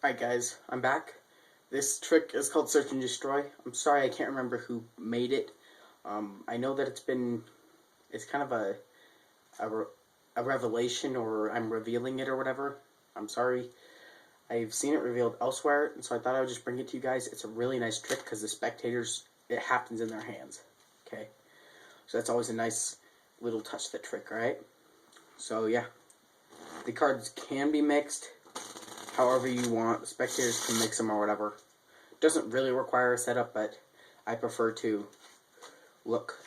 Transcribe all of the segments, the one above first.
Alright guys, I'm back. This trick is called Search and Destroy. I'm sorry I can't remember who made it. I know that it's kind of a revelation, or I'm revealing it or whatever. I'm sorry. I've seen it revealed elsewhere, and so I thought I would just bring it to you guys. It's a really nice trick because the spectators, it happens in their hands. Okay? So that's always a nice little touch to the trick, right? So yeah, the cards can be mixed however you want. The spectators can mix them or whatever. It doesn't really require a setup, but I prefer to look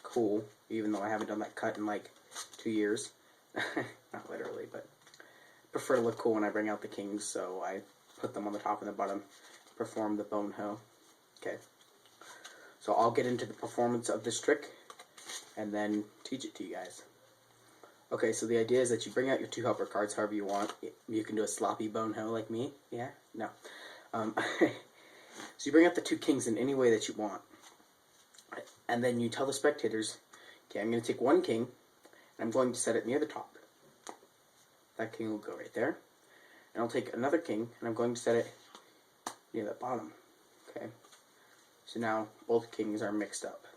cool, even though I haven't done that cut in like 2 years. Not literally, but I prefer to look cool when I bring out the kings, so I put them on the top and the bottom, perform the bone hoe. Okay, so I'll get into the performance of this trick and then teach it to you guys. Okay, so the idea is that you bring out your 2 helper cards however you want. You can do a sloppy bone hoe like me. Yeah? No. So you bring out the 2 kings in any way that you want. And then you tell the spectators, okay, I'm going to take 1 king, and I'm going to set it near the top. That king will go right there. And I'll take another king, and I'm going to set it near the bottom. Okay? So now both kings are mixed up.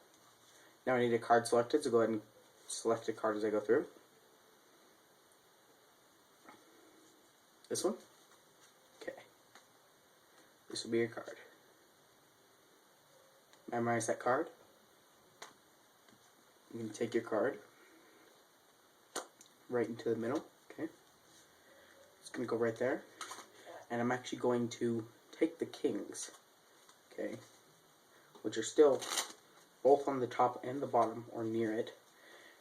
Now I need a card selected, so go ahead and select a card as I go through. This one? Okay. This will be your card. Memorize that card. You can take your card right into the middle. Okay. It's going to go right there. And I'm actually going to take the kings. Okay. Which are still both on the top and the bottom, or near it.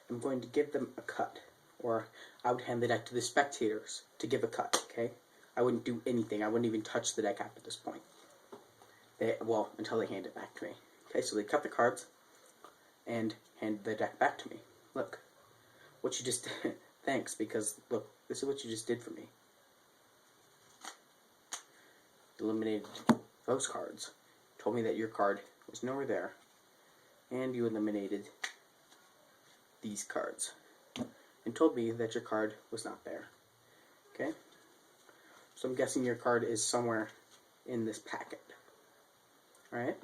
I'm going to give them a cut. Or I would hand the deck to the spectators to give a cut, okay? I wouldn't do anything. I wouldn't even touch the deck after this point. Well, until they hand it back to me. Okay, so they cut the cards and hand the deck back to me. Look, what you just did. Thanks, because look, this is what you just did for me. Eliminated those cards. Told me that your card was nowhere there. And you eliminated these cards. And told me that your card was not there. Okay? So I'm guessing your card is somewhere in this packet. Alright?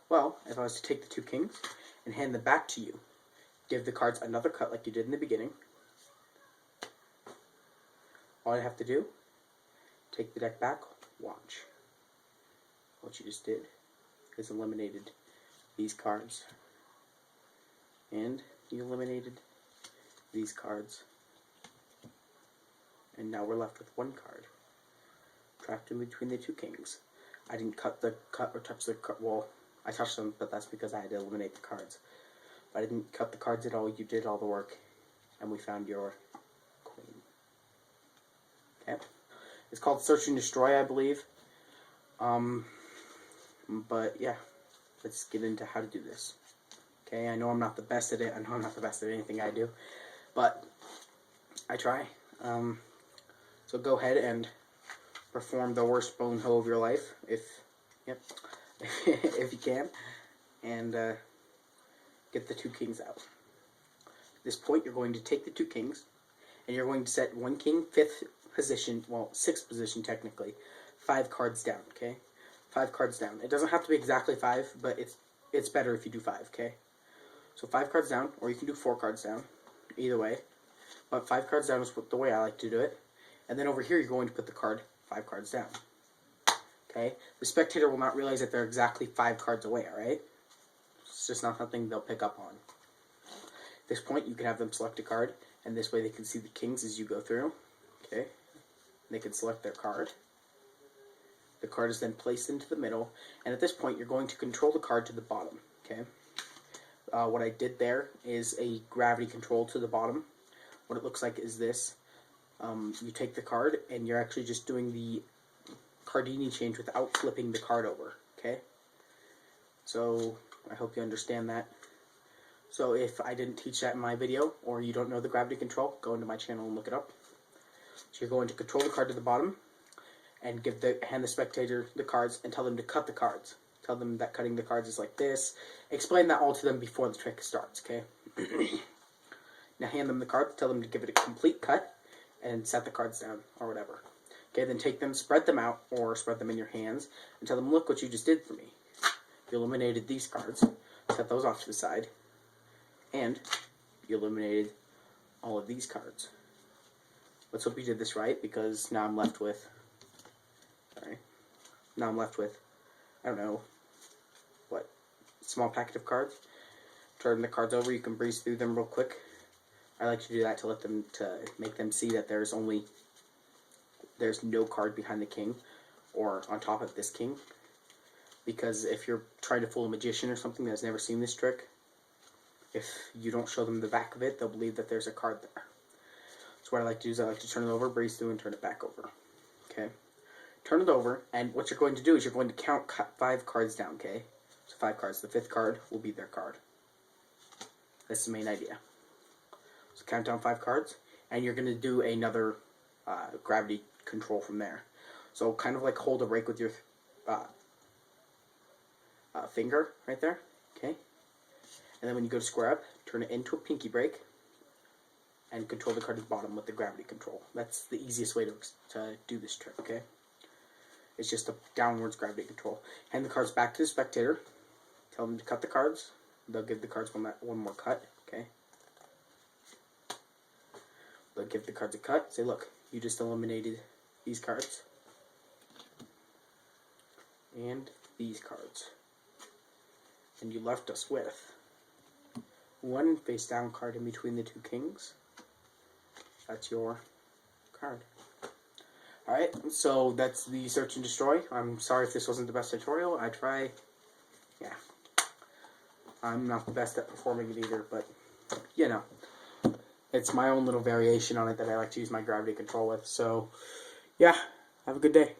Well, if I was to take the 2 kings and hand them back to you, give the cards another cut like you did in the beginning, all I have to do, take the deck back, watch. What you just did is eliminated these cards. And you eliminated these cards, and now we're left with 1 card trapped in between the 2 kings. I didn't touch the well, I touched them, but that's because I had to eliminate the cards. But I didn't cut the cards at all. You did all the work, and we found your queen. Okay, it's called Search and Destroy, I believe. But yeah, let's get into how to do this. Okay, I know I'm not the best at it. I know I'm not the best at anything I do, but I try. So go ahead and perform the worst bone hoe of your life, if you can, and get the 2 kings out. At this point, you're going to take the 2 kings, and you're going to set 1 king 5th position, well, 6th position technically, 5 cards down. Okay, 5 cards down. It doesn't have to be exactly 5, but it's better if you do 5. Okay. So 5 cards down, or you can do 4 cards down, either way. But 5 cards down is the way I like to do it. And then over here, you're going to put the card 5 cards down. Okay? The spectator will not realize that they're exactly 5 cards away, alright? It's just not something they'll pick up on. At this point, you can have them select a card, and this way they can see the kings as you go through. Okay? They can select their card. The card is then placed into the middle, and at this point, you're going to control the card to the bottom. Okay? What I did there is a gravity control to the bottom. What it looks like is this. You take the card, and you're actually just doing the Cardini change without flipping the card over. Okay? So, I hope you understand that. So, if I didn't teach that in my video, or you don't know the gravity control, go into my channel and look it up. So, you're going to control the card to the bottom, and hand the spectator the cards, and tell them to cut the cards. Tell them that cutting the cards is like this. Explain that all to them before the trick starts, okay? Now hand them the cards, tell them to give it a complete cut, and set the cards down, or whatever. Okay, then take them, spread them out, or spread them in your hands, and tell them, look what you just did for me. You eliminated these cards, set those off to the side, and you eliminated all of these cards. Let's hope you did this right, because now I'm left with, I don't know, what, small packet of cards. Turn the cards over, you can breeze through them real quick. I like to do that to make them see that there's no card behind the king, or on top of this king. Because if you're trying to fool a magician or something that's never seen this trick, if you don't show them the back of it, they'll believe that there's a card there. So what I like to do is I like to turn it over, breeze through, and turn it back over. Okay? Turn it over, and what you're going to do is you're going to count 5 cards down, okay? So 5 cards. The 5th card will be their card. That's the main idea. So count down 5 cards, and you're going to do another gravity control from there. So kind of like hold a rake with your finger right there, okay? And then when you go to square up, turn it into a pinky break, and control the card at the bottom with the gravity control. That's the easiest way to do this trick, okay? It's just a downwards gravity control. Hand the cards back to the spectator. Tell them to cut the cards. They'll give the cards one more cut, okay? They'll give the cards a cut. Say, look, you just eliminated these cards. And these cards. And you left us with one face down card in between the 2 kings. That's your card. Alright, so that's the Search and Destroy. I'm sorry if this wasn't the best tutorial. I try. Yeah. I'm not the best at performing it either, but, you know. It's my own little variation on it that I like to use my gravity control with. So, yeah. Have a good day.